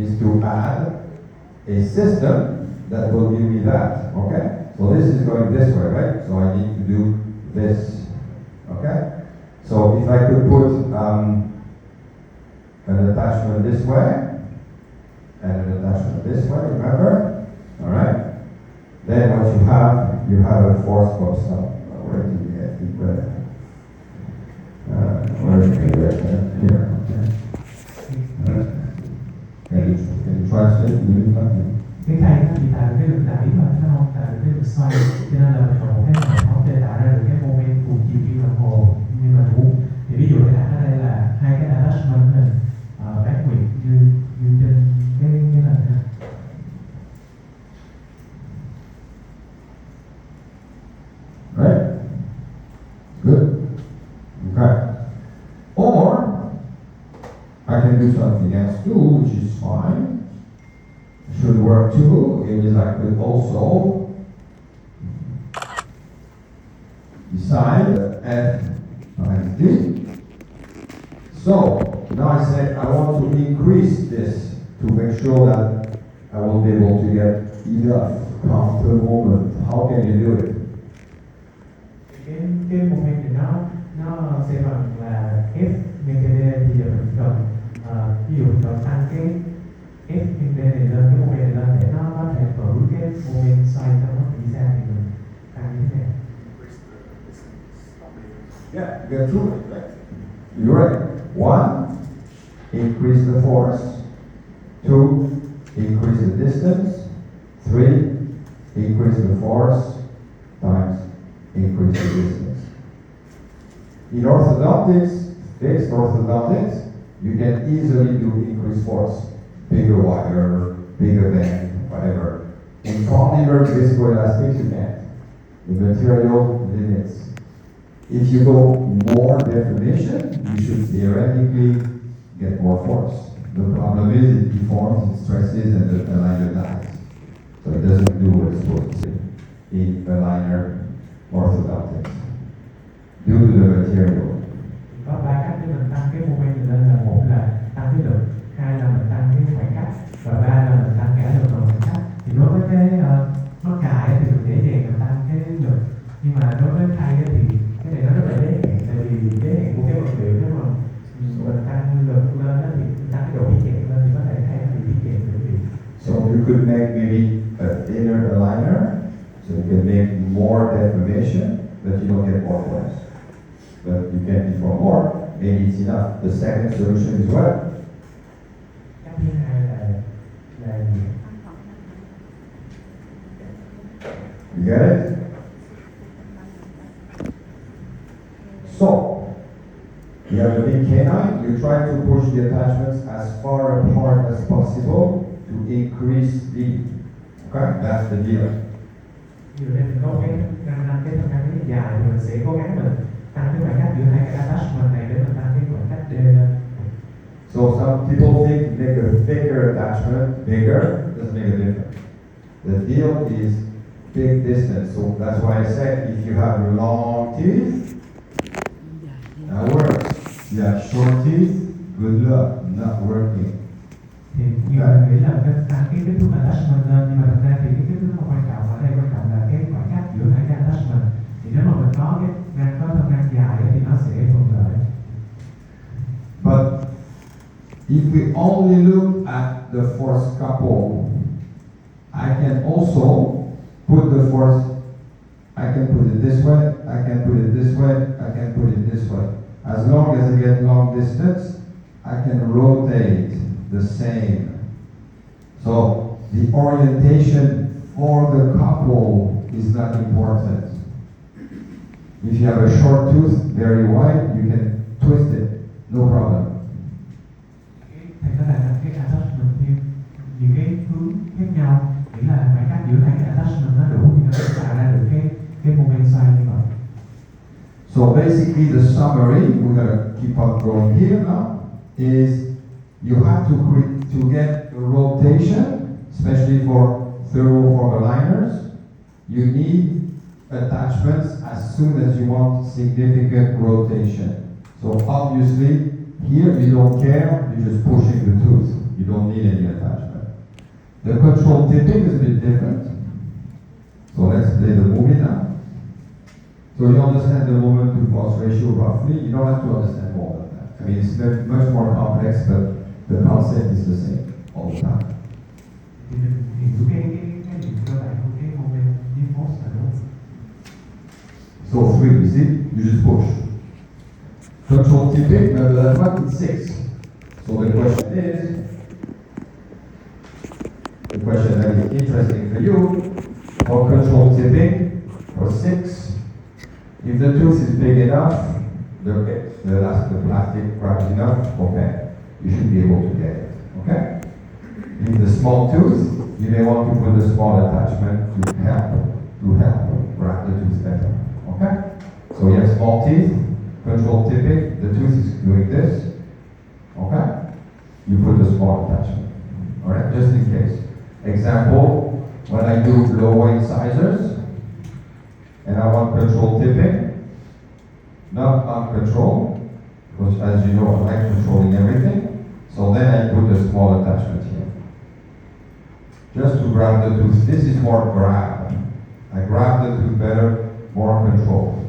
is to add a system that will give me that, okay? So this is going this way, right? So I need to do this, okay? So if I could put an attachment this way, and an attachment this way, remember? All right? Then what you have a force of some, where did we get it? Where is it? Here, okay. Can you translate? Cái khay nó chỉ tạo được cái lực đẩy mà nó không tạo được cái lực xoay, cho nên là mình cần một cái hệ thống để tạo ra được cái moment cùng chiều kim đồng hồ như mình muốn. Thì ví dụ ở đây là hai cái attachment mình bán nguyện như trên cái này ha. Right? Good. Okay. Or I can do something else too, which is fine. Should work too. It is I could also decide F times D. So now I say I want to increase this to make sure that I will be able to get enough counter moment. How can you do it? Cái moment thì nó sẽ bằng là F nhân cái D. Thì giờ mình cần ví dụ mình cần tăng cái F nhân D này lên, cái moment này lên để nó có thể cử cái moment xoay cho nó đi ra thì mình tăng như thế này. Yeah, get through it, right? You're right. 1, increase the force. 2, increase the distance. 3, increase the force times increase the distance. In orthodontics, fixed orthodontics, you can easily do increased force. Bigger wire, bigger band, whatever. In polymer viscoelastics, you can't. The material limits. If you go more deformation, you should theoretically get more force. The problem is it deforms, it stresses, and the aligner dies. So it doesn't do what it's supposed to do in aligner orthodontics. Due to the material. Có 3 cách để mình tăng cái moment này lên là: một là tăng cái lực, 2 là mình tăng cái khoảng cách, và 3 là mình tăng cả lực và khoảng cách. Thì đối với cái mắc cài thì mình dễ dàng mình tăng cái lực, nhưng mà đối với khay thì cái này nó rất là đế hẹn, tại vì đế hẹn của cái vật liệu nếu mà mình tăng lực lên thì tăng cái độ tiết kiệm lên thì có thể khay nó bị tiết kiệm được. So you could make maybe a thinner aligner, so you can make more deformation, but you don't get more force. But you can deform more, maybe it's enough. The second solution is what? Cách thứ hai là gì? You get it? So, you have a big canine, you try to push the attachments as far apart as possible to increase speed. Okay, that's the deal. Ví dụ đây mình có cái thân răng rất dài thì mình sẽ cố gắng mình tăng cái khoảng cách giữa hai cái attachment này để mình tăng cái khoảng cách D lên. So some people think make a thicker attachment bigger, doesn't make a difference. The deal is big distance. So that's why I said if you have long teeth, that works. You have short teeth, good luck, not working. Thì nhiều người nghĩ là tăng cái kích thước attachment lên, nhưng mà thật ra thì cái kích thước không quan trọng, ở đây quan trọng là cái khoảng cách giữa hai cái attachment. Thì nếu mà mình có cái răng có thân răng dài thì nó sẽ thuận lợi. But if we only look at the force couple, I can also put the force, I can put it this way, I can put it this way, I can put it this way. As long as I get long distance, I can rotate the same. So the orientation for the couple is not important. If you have a short tooth, very wide, you can twist it, no problem. Thành ra là cái attachment theo những cái hướng khác nhau, nghĩa là khoảng cách giữa hai cái attachment nó đủ thì nó sẽ tạo ra được cái moment xoay như vậy. So basically the summary, we're going to keep on going here now, is you have to get the rotation, especially for thermoform aligners, you need attachments as soon as you want significant rotation. So obviously, here you don't care, you're just pushing the tooth. you don't need any attachment. The control tipping is a bit different. So let's play the movie now. So you understand the moment to force ratio roughly. You don't have to understand more than that. I mean, it's much more complex, but the concept is the same all the time. Thì mình hiểu cái điểm cơ bản của cái moment với force là đúng. So 3, you see, you just push. Control tipping, remember that one, it's 6. So the question that is interesting for you, for control tipping, for 6, if the tooth is big enough, the plastic grabs enough, okay, you should be able to get it, okay? In the small tooth, you may want to put a small attachment to help grab the tooth better, okay? So you have small teeth, control tipping, the tooth is doing this, okay? You put a small attachment, all right, just in case. Example, when I do lower incisors, and I want control tipping, not uncontrolled, because as you know, I like controlling everything, so then I put a small attachment here. Just to grab the tooth. This is more grab. I grab the tooth better, more control.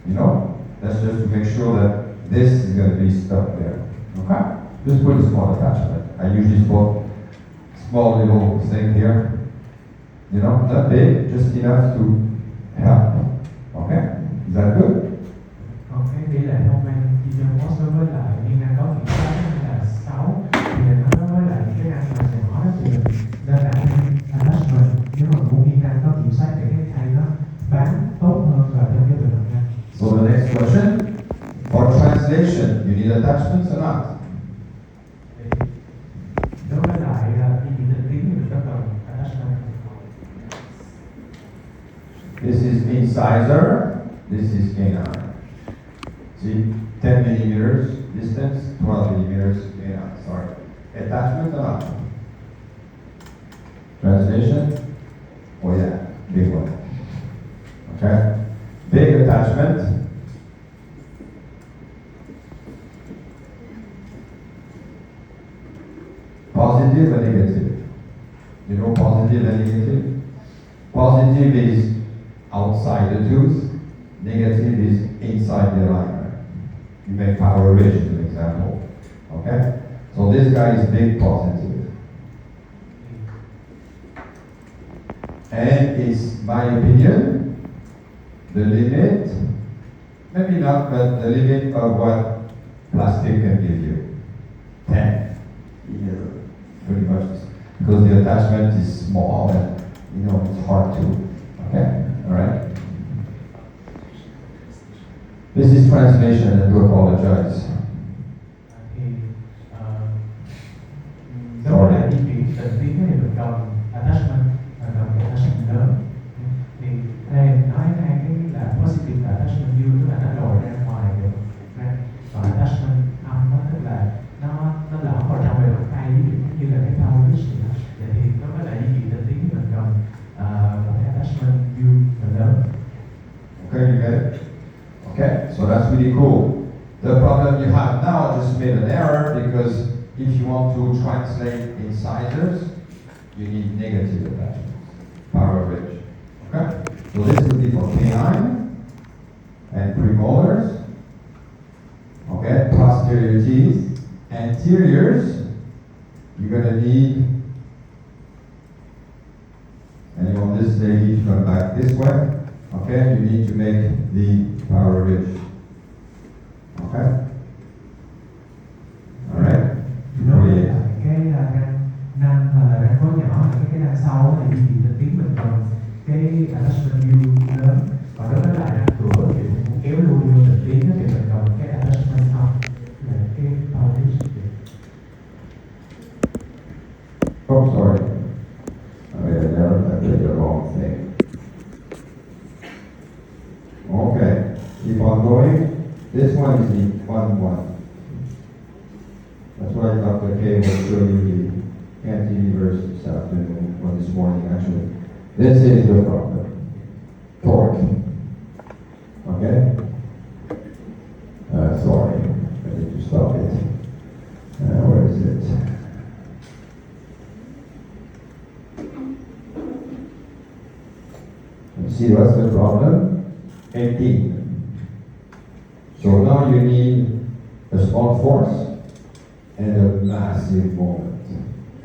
You know? That's just to make sure that this is going to be stuck there. Okay? Just put a small attachment. I usually put small little thing here. You know, not big, just enough to help. Okay? Is that good? Còn cái tỷ lệ moment chi cho force đối với lại viên năng có kiểm soát là 6 thì nó đối với lại những cái năng mà nhỏ đó thì mình nên đặt attachment nếu mà muốn viên năng có kiểm soát để cái thai nó bám tốt hơn vào trong cái bình luận năng. So the next question, for translation, you need attachments or not? Đối với lại khi chỉ định tiếng thì mình có cần attachment. This is incisor, this is canine. See, 10 millimeters distance, 12 millimeters canine, sorry. Attachment or not? Translation? Oh yeah, big one. Okay? Big attachment. Positive and negative. You know positive and negative? Positive is outside the tooth. Negative is inside the aligner. You make power ridge as an example. Okay? So this guy is big positive. And it's my opinion, the limit, maybe not, but the limit of what plastic can give you. 10. Pretty much. Because the attachment is small and it's hard to. Okay? Alright? This is translation, and I do apologize. Thì đối với lại di chuyển tình tiếng thì mình cần attachment lớn. Thì đây nói hai cái là positive và attachment dương, tức là nó lồi ra ngoài được ra, còn attachment âm đó tức là nó lõm vào trong bề mặt tay, ví dụ như là cái thau cái gì đó. Vậy thì đối với lại di chuyển tình tiếng thì mình cần một cái attachment dương và lớn. Okay, you get it? Okay, so that's really cool. The problem you have now, I just made an error because if you want to translate incisors, you need negative attachments, power ridge. Okay, so this would be for canine and premolars. Okay, posterior teeth, anteriors. You're gonna need, and you want this lady to come back this way. Okay, you need to make the power ridge. Okay? Alright? Đối với lại cái răng hoặc là răng khối nhỏ là cái răng sau thì di chuyển tình tiếng mình cần cái attachment U lớn, còn đối với lại răng cửa thì mình muốn kéo luôn vô tình tiếng thì mình cần cái attachment âm là cái power ridge. Oh, sorry. I did the wrong thing. Okay, keep on going. This one is the fun one. That's why Dr. K will show you the cantilevers this afternoon, or this morning actually. This is the problem. Torque. Okay? Sorry, I need to stop it. Where is it? see what's the problem? 18. So now you need a small force and a massive moment.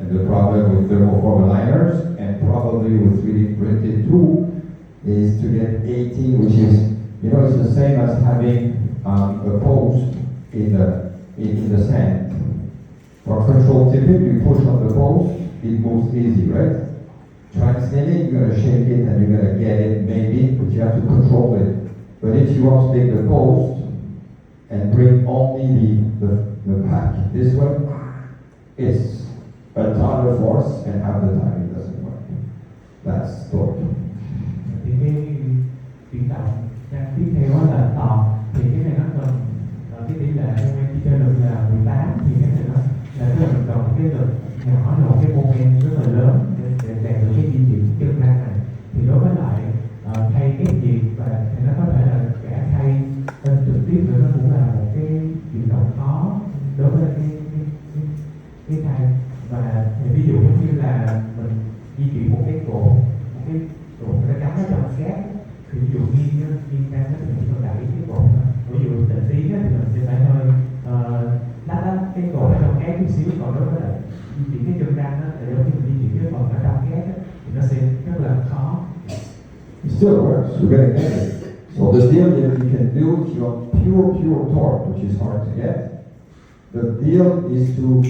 And the problem with thermoform aligners and probably with 3D printed too is to get 18, which is, it's the same as having a post in the sand. For control tipping, you push on the post, it moves easy, right? Translating, you're gonna shake it and you're gonna get it maybe, but you have to control it. But if you want to take the post and bring only the pack this way, it's a ton of force and half the time it doesn't work. That's torque. Thì cái chuyển động trang tiếp theo đó là tọt, thì cái này nó cần cái tỷ lệ moment đi chơi lực là 18, thì cái này nó là tức là mình cần cái lực nhỏ rồi cái moment rất là lớn để đạt được cái di chuyển chân răng này. Thì đối với lại thay ép nhiệt và thì nó có thể là cả thay bên trực tiếp nữa, nó cũng là một cái chuyển động khó đối với cái thay. Và thì ví dụ như là mình di chuyển một cái cột nó cắm ở trong cát, thì ví dụ nghiêng ra thì mình chỉ cần đẩy cái cột thôi. Ví dụ tịnh tiến thì mình sẽ phải hơi lách cái cột ở trong cát chút xíu, còn đối với lại di chuyển cái chân răng thì giống như mình di chuyển cái phần ở trong cát thì nó sẽ rất là khó. It still works, you're gonna get it. So the deal that you can do if you want pure torque, which is hard to get, the deal is to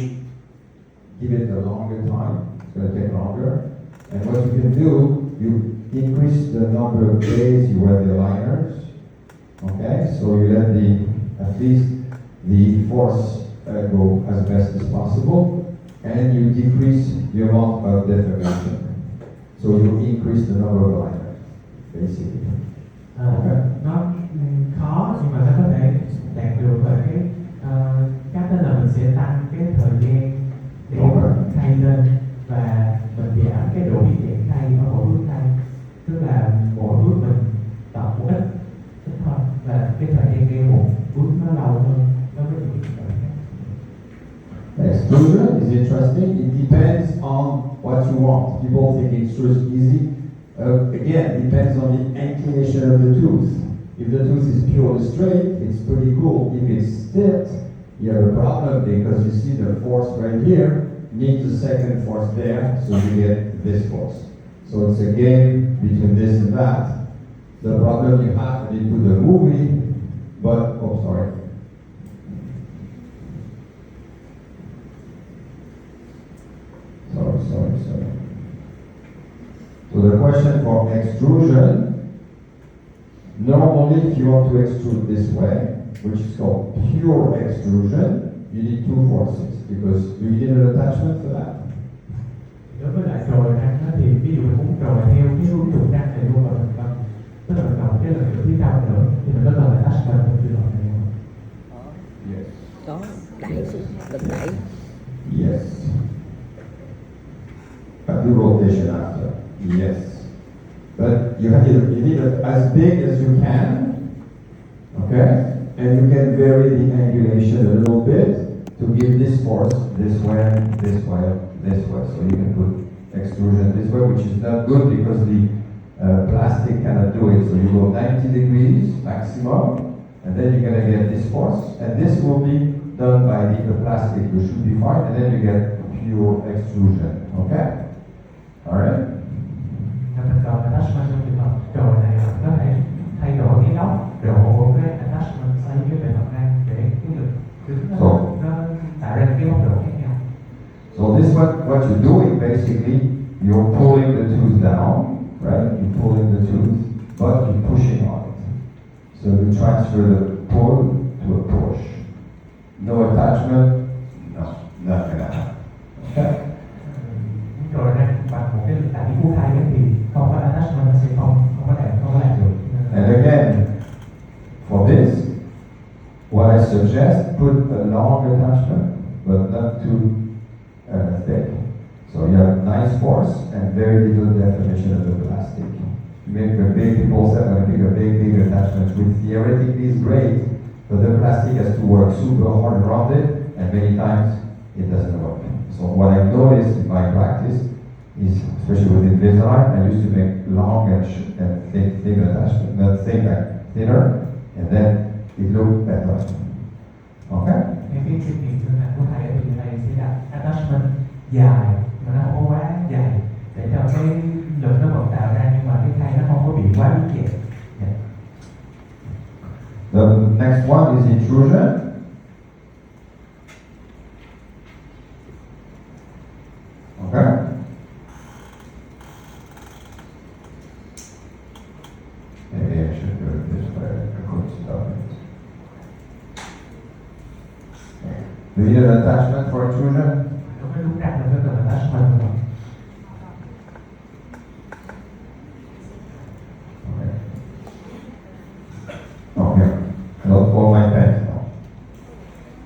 give it a longer time. It's going to take longer. And what you can do, you increase the number of days you wear the aligners. Okay, so you let at least the force go as best as possible, and you decrease the amount of deformation. So you increase the number of aligners, basically. Okay. Nó khó nhưng mà nó có thể đạt được bởi cái cách đó là mình sẽ tăng cái thời gian để thay lên và mình giảm cái độ biến dạng thay ở mỗi bước thay, tức là mỗi bước mình tập một ít thôi và cái thời gian gây một bước nó lâu hơn đối với những cái khác. Extrusion is interesting. It depends on what you want. People think extrusion is easy. Again, depends on the inclination of the tooth. If the tooth is purely straight, it's pretty cool. If it's tipped, you have a problem because you see the force right here needs a second force there, so you get this force. So it's a game between this and that. The problem you have when you do the movie, but, oh sorry. Sorry. So the question for extrusion, normally if you want to extrude this way, which is called pure extrusion, you need two forces, because you need an attachment for that. Đối với lại trồi răng thì ví dụ mình muốn trồi theo cái hướng trục răng này luôn, và mình cần tức là mình cần cái lực ở phía trong nữa thì mình có cần là attachment của cái loại này không? Yes. Có đẩy xuống, lực đẩy. Yes. Do rotation after. Yes. But you need it as big as you can. Okay? And you can vary the angulation a little bit to give this force this way, this way, this way. So you can put extrusion this way, which is not good because the plastic cannot do it. So you go 90 degrees maximum, and then you're going to get this force. And this will be done by the plastic, which should be fine, and then you get pure extrusion. Okay? Alright? Mình cần attachment trong trường hợp trồi này là có thể thay đổi cái góc độ cái attachment xây cái bề mặt răng để cái lực đứng nó tạo ra cái góc độ khác nhau. So this what you're doing basically, you're pulling the tooth down, right? You're pulling the tooth, but you're pushing on it. So you transfer the pull to a push. No attachment, no, not gonna happen. Okay? Rồi răng bằng một cái lực đẩy của thay thì không có attachment, nó sẽ không có làm được. And again, for this, what I suggest, put a long attachment, but not too thick. So you have nice force and very little deformation of the plastic. Make a big, people say I'm going to pick a big attachment, which theoretically is great, but the plastic has to work super hard around it, and many times it doesn't work. So what I've noticed in my practice is, especially with Invisalign, I used to make long and thin attachment, not thin like thinner, and then it looks better. Okay? Cái kinh nghiệm thương hại của thầy thì thầy sẽ đặt attachment dài mà nó không có quá dày để cho cái lực nó vẫn tạo ra nhưng mà cái khay nó không có bị quá biến dạng. Yeah. The next one is intrusion. Okay? Maybe I should do it this way. I could stop it. Do you need an attachment for intrusion? Đúng cái đúng rằng là cái cần attachment của mình. Okay. I'll pull my pants now.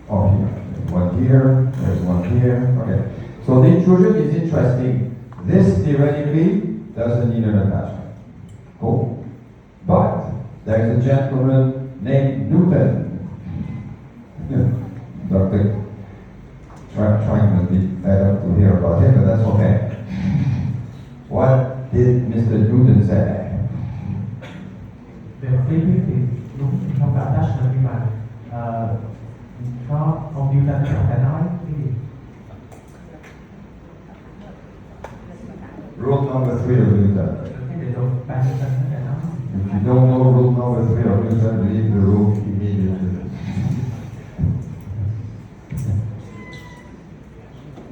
Oh, here. There's one here. There's one here. Okay. So the intrusion is interesting. This theoretically doesn't need an attachment. Cool. But there's a gentleman named Newton. Doctor trying to be fed up to hear about him, but that's okay. What did Mr. Newton say? Về mặt lý thuyết thì đúng không có attachment nhưng mà có ông Newton đã nói cái gì? Rule number 3 of Newton. Cái đề luật ba Newton nó đã nói. If you don't know rule number 3 of Newton, leave the room immediately.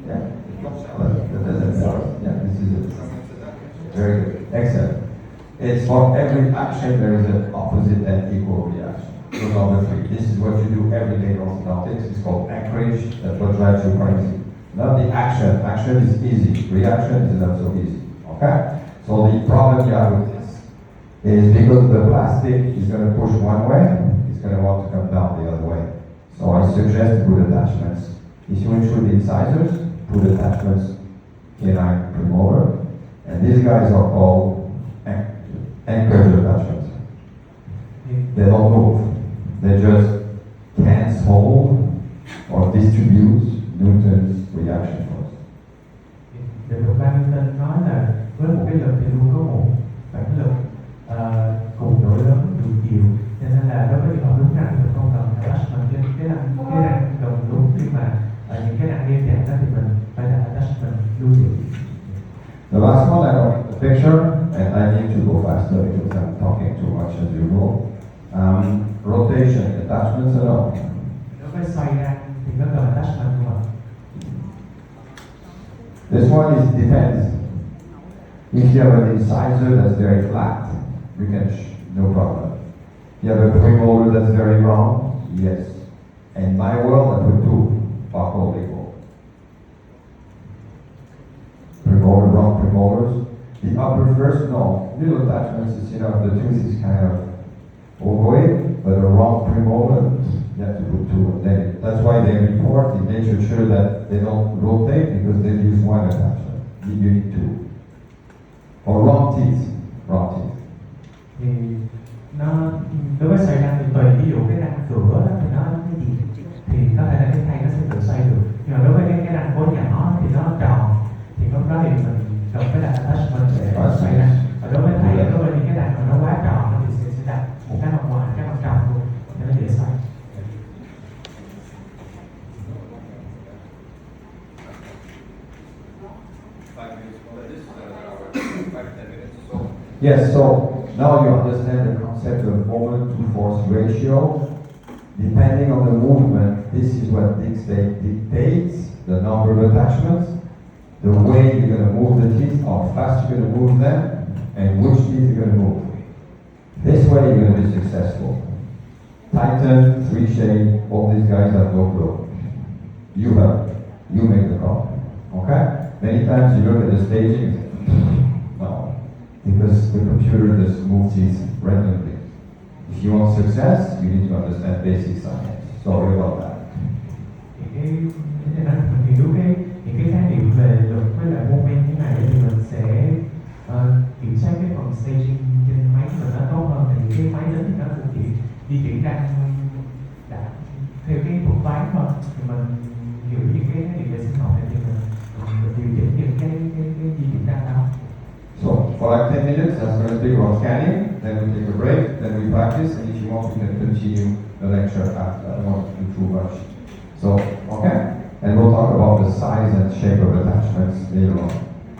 Yeah, yeah, this is it. Very good, excellent. It's for every action there is an opposite and equal reaction. Rule number 3. This is what you do every day in orthodontics. It's called anchorage. That's what drives you crazy. Not the action. Action is easy. Reaction is not so easy. Okay? So the problem you have with this is because the plastic is going to push one way, it's going to want to come down the other way. So I suggest to put attachments. If you intrude incisors, put attachments canine premolar. And these guys are called anchorage attachments. They don't move. They just cancel or distribute Newton's reaction force. Đề luật ba Newton nói là với một cái lực thì luôn có một phản lực cùng độ lớn đủ chiều, cho nên là đối với trường hợp đúng răng thì không cần attachment trên cái răng gần đúng, nhưng mà những cái răng nghiêm chặt đó thì mình phải đặt attachment lưu trữ. The last one I have a picture, and I need to go faster because I'm talking too much as usual. Rotation, attachments and all. Đối với xoay răng thì nó cần attachment của mình. This one is depends. If you have an incisor that's very flat, we can no problem. You have a premolar that's very round, yes. In my world, I put two, buccal equal. Premolar, round premolars. The upper first, no. Little attachments is, the tooth is kind of ovoid, but a round premolar, you have to put two. And then that's why they report in literature that they don't rotate because they use one attachment. You need two. Or round teeth. Thì nó đối với xoay răng thì tùy, ví dụ cái răng cửa đó thì nó cái gì thì có thể là cái khay nó sẽ tự xoay được, nhưng mà đối với cái răng cố nhỏ thì nó tròn thì lúc đó thì mình cần phải đặt attachment để xoay răng. Và đối với thầy, đối với những cái răng mà nó quá tròn thì sẽ đặt một cái mặt ngoài, cái mặt tròn luôn cho nó dễ xoay. Yes, so now you understand the concept of moment to force ratio. Depending on the movement, this is what dictates the number of attachments, the way you're going to move the teeth, how fast you're going to move them, and which teeth you're going to move. This way you're going to be successful. Titan, 3Shade, all these guys have no clue. You have. You make the call. Okay? Many times you look at the staging, no. Because the computer just moves these randomly. If you want success, you need to understand basic science. Sorry about that. Những cái khái niệm về lực với lại moment như này thì mình sẽ kiểm soát cái phần staging trên máy mình nó tốt hơn, thì cái máy đến thì nó cũng chỉ di chuyển răng đã theo cái thuật toán thôi, thì mình hiểu những cái khái niệm về sinh học này thì mình điều chỉnh những cái di chuyển răng đó. So, for like 10 minutes, that's going to speak about scanning. Then we take a break, then we practice, and if you want, we can continue the lecture after. I don't want to do too much. So, okay? And we'll talk about the size and shape of attachments later on.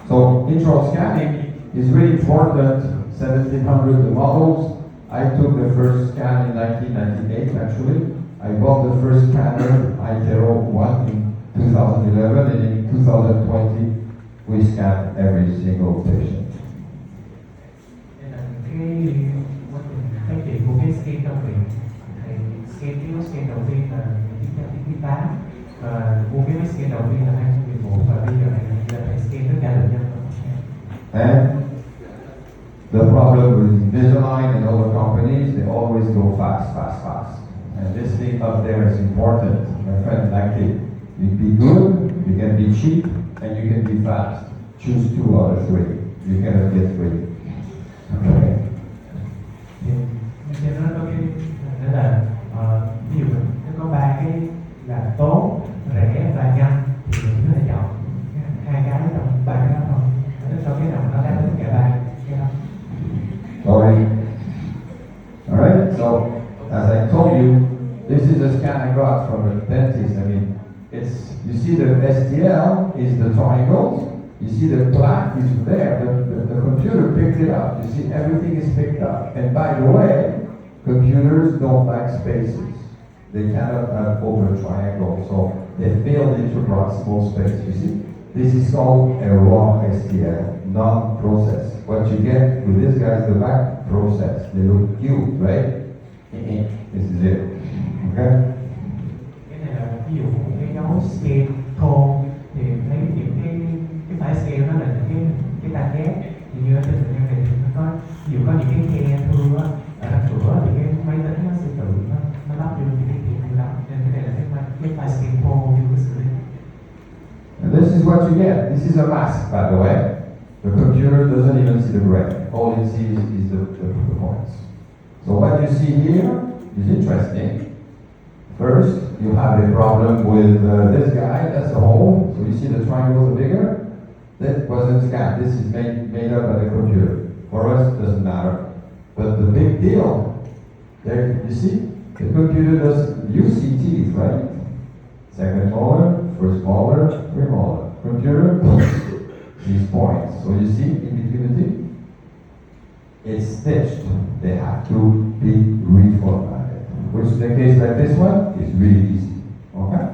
So, intro scanning is really important. 1700 the models. I took the first scan in 1998 actually. I bought the first scanner, iTero 1 in 2011, and in 2020 we scanned every single patient. Nên là cái quá trình phát triển của cái scan trong viện thì cái scan đầu tiên là 1998 và mua cái máy scan đầu tiên là 2011 và bây giờ này là phải scan tất cả bệnh nhân. And the problem with Invisalign and other companies, they always go fast, fast, fast. And this thing up there is important, my friend, like it. You be good, you can be cheap, and you can be fast. Choose 2 out of 3. You cannot get 3. Okay. Thì cho nó có cái đó là ví dụ nó có 3 cái là tốt, rẻ và nhanh thì mình có thể chọn 2 cái trong 3 cái đó thôi. Nó cho cái nào nó đáp ứng cả 3 cái đó. Sorry. Alright, so as I told you, this is a scan I got from a dentist. I mean, you see the STL is the triangles, you see the plaque is there, the computer picked it up. You see everything is picked up. And by the way, computers don't like spaces. They cannot have over triangle, so they fail into proximal space, you see? This is called a raw STL, non-processed. What you get with this guy is the back process. They look cute, right? This is it. Okay? Cái này là ví dụ một cái dấu scan thô thì thấy những cái file scan đó là những cái tan ghép thì như ở trên bệnh nhân này thì nó có ví dụ có những cái khe thưa ở trong cửa thì cái máy tính nó sẽ tự nó lắp vô những cái khe đó nên cái này là cái file scan thô như cái xử lý. And this is what you get. This is a mask, by the way. The computer doesn't even see the gray. All it sees is the points. So what you see here is interesting. First, you have a problem with this guy, that's a hole. So you see the triangles are bigger. That wasn't scanned. This is made up by the computer. For us, it doesn't matter. But the big deal, there you see, the computer does, you see teeth, right? Second molar, first molar, premolar. Computer, these points. So you see in between the teeth, it's stitched. They have to be reformatted. Which in the case like this one is really easy. Okay?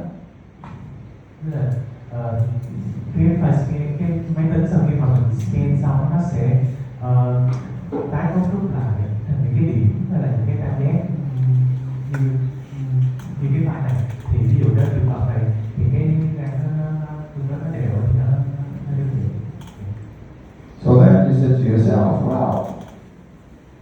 Cái file scan, cái máy tính sau khi mà mình scan xong nó sẽ tái cấu trúc lại thành những cái điểm hay là những cái cảm giác như cái file này thì ví dụ trong trường hợp này thì cái răng nó đều thì nó đơn giản. So then you said to yourself, wow,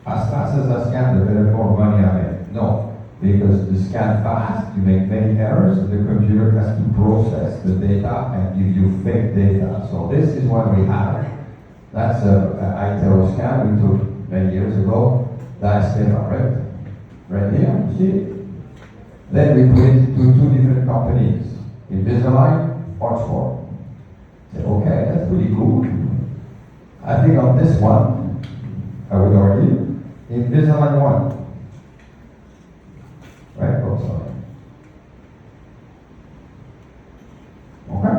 as fast as I scan, the better more money I make. No, because to scan fast, you make many errors, and the computer has to process the data and give you fake data. So this is what we have. That's an iTero scan we took many years ago. That's it, right here, you see it? Then we put it to 2 different companies, Invisalign, Oxford. Say, okay, that's pretty cool. I think on this one, I would argue, Invisalign won. Right? Oh, sorry. Okay?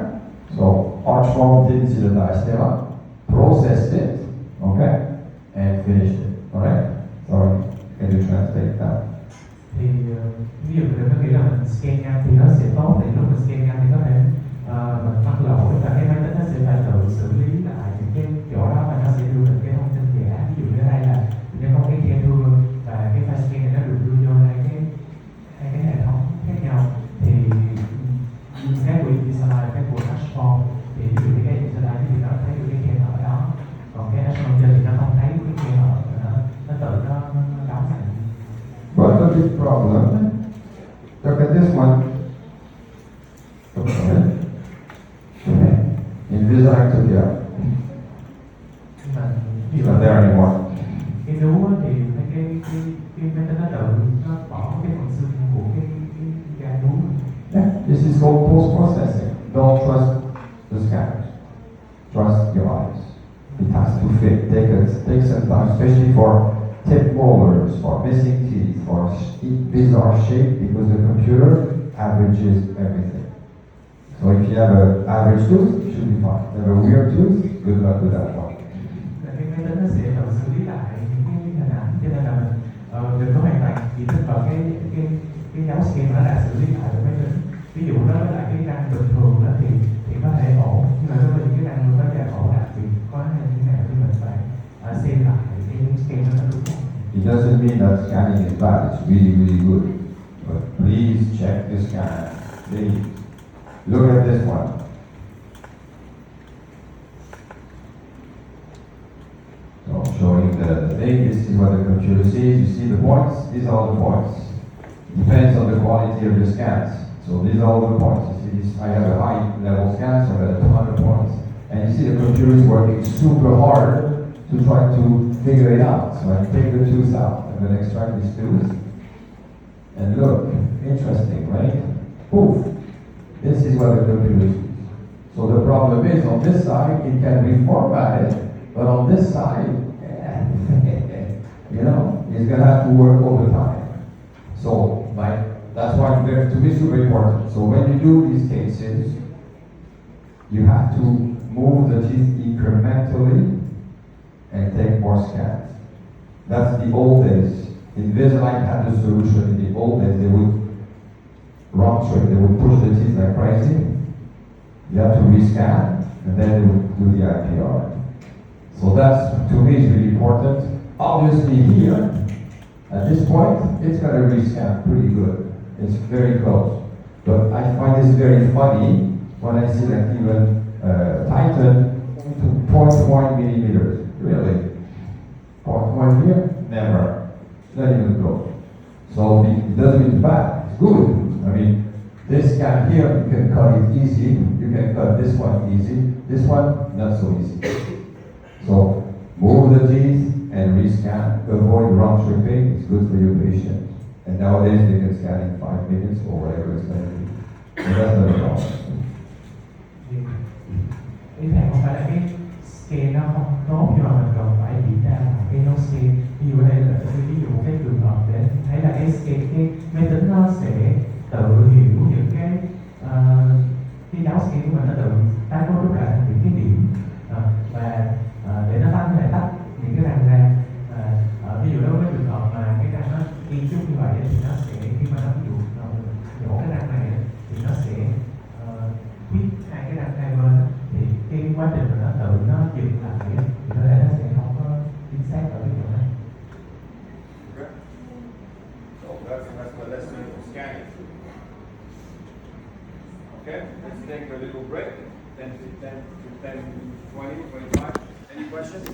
So, Oxford didn't see the diastema, processed it, okay, and finished it. Alright? Sorry, can you translate that? Thì ví dụ mình có nghĩ là mình scan nhanh thì nó sẽ tốt, thì lúc mình scan nhanh thì có thể mình mắc lỗi và cái máy tính nó sẽ phải tự xử lý lại những cái chỗ đó và nó sẽ đưa được cái thông tin giả. Ví dụ như đây là nó có cái khe thưa và cái file scan này nó được đưa vô hai cái hệ thống khác nhau thì cái của Invisalign và cái của Ashford thì ví dụ như cái Invisalign thì nó thấy được cái khe hở đó, còn cái Ashford thì nó không thấy cái khe hở, nó tự nó đóng lại. But the big problem, look at this one. Okay. Invisalign took it out. It's not there anymore. Cái nú thì cái máy tính nó tự nó bỏ cái phần xương của cái ga nú. Yeah, this is called post-processing. Don't trust the scanners. Trust your eyes. It has to fit. Take some time. time, especially for tip molars, for missing teeth, for bizarre shape, because the computer averages everything. So if you have an average tooth, it should be fine. If you have a weird tooth, good luck with that one. Là cái máy tính nó sẽ tự xử lý lại những cái hình ảnh, cho nên là mình đừng có hoàn toàn chỉ thích vào cái dấu scan mà nó đã xử lý lại của máy tính. Ví dụ đó với lại cái răng bình thường đó thì có thể ổn, nhưng mà đối với những cái răng nó có ổn đặc biệt có như thế nào thì mình phải xem lại cái scan nó đúng không. It doesn't mean that scanning is bad. It's really, really good. But please check the scan. Please. Look at this one. So I'm showing the thing. This is what the computer sees. You see the points? These are all the points. Depends on the quality of your scans. So these are all the points. You see this, I have a high level scan, so I got 200 points. And you see the computer is working super hard to try to figure it out. So I take the tooth out. I'm going to extract this tooth. And look, interesting, right? Poof. This is what the computer sees. So the problem is, on this side, it can reformat it, but on this side, you know, it's going to have to work all the time. So, that's why to me it's super important. So when you do these cases, you have to move the teeth incrementally and take more scans. That's the old days. Invisalign had the solution. In the old days, they would round trip, they would push the teeth like crazy. You have to rescan, and then they would do the IPR. So that's, to me, is really important. Obviously here, at this point, it's going to rescan pretty good. It's very close. But I find this very funny when I see like even Titan to 0.1 millimeters. Really? 0.1 here? Never. Not even close. So it doesn't mean it's bad. It's good. I mean, this scan here, you can cut it easy. You can cut this one easy. This one, not so easy. So move the teeth and rescan. Avoid round tripping. It's good for your patient. And nowadays they can scan in 5 minutes or whatever it's going to be. So that's not a problem. Ý thầy không phải là cái scan nó không tốt, nhưng mà mình cần phải kiểm tra lại cái nốt scan. Ví dụ ở đây là ví dụ cái trường hợp để thấy là cái scan, cái máy tính nó sẽ tự hiểu những cái dấu scan của mình, nó tự tái cấu trúc lại thành những cái điểm và để nó tách những cái răng ra. Ví dụ đối với trường hợp mà cái răng nó kiên trúc như vậy thì nó sẽ, khi mà nó ví dụ nhổ cái răng này thì nó sẽ khuyết hai cái răng hai bên, thì cái quá trình mà nó tự nó dừng lại thì có thể nó sẽ không có chính xác ở cái chỗ này. So that's the lesson of scanning. Okay, let's take a little break. 10, 20, 25. Any questions?